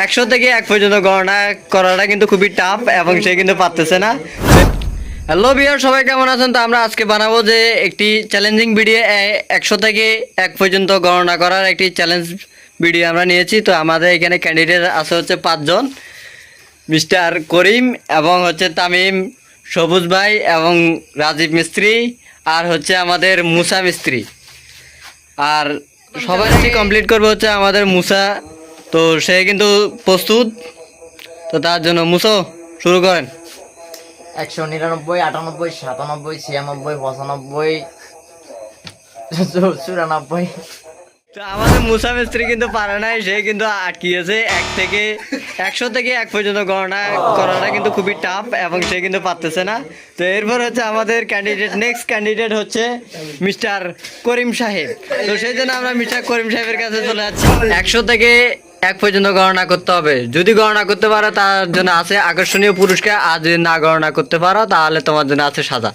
100 থেকে 1 পর্যন্ত গণনা করাটা কিন্তু খুবই টাফ এবং সে কিন্তু পারতেছে না। হ্যালো ভিউয়ার, সবাই কেমন আছেন? তো আমরা আজকে বানাবো যে একটি চ্যালেঞ্জিং ভিডিও 100 থেকে 1 পর্যন্ত গণনা করার একটি চ্যালেঞ্জ ভিডিও আমরা নিয়েছি। তো আমাদের এখানে ক্যান্ডিডেট আছে হচ্ছে 5 জন, মিস্টার করিম এবং হচ্ছে তামিম, সবুজ ভাই এবং রাজীব মিস্ত্রি, আর হচ্ছে আমাদের মুসা মিস্ত্রি। আর সবাই কমপ্লিট করবে হচ্ছে আমাদের মুসা। তো সে কিন্তু প্রস্তুত, তো তার জন্য মুসো শুরু করেন। 199, 98, 97, 96, 94। তো আমাদের মুসা মিস্ত্রি কিন্তু পারে নাই, সে কিন্তু আটকিয়েছে 100 থেকে 1 পর্যন্ত গণনা করাটা কিন্তু খুবই টাফ এবং সে কিন্তু পারতেছে না। তো এরপর হচ্ছে আমাদের নেক্সট ক্যান্ডিডেট হচ্ছে মিস্টার করিম সাহেব। তো সেই জন্য আমরা মিস্টার করিম সাহেবের কাছে চলে যাচ্ছি। 100 থেকে 1 পর্যন্ত গণনা করতে হবে। যদি গণনা করতে পারো তার জন্য আছে আকর্ষণীয় পুরস্কার, আর যদি না গণনা করতে পারো তাহলে তোমার জন্য আছে সাজা।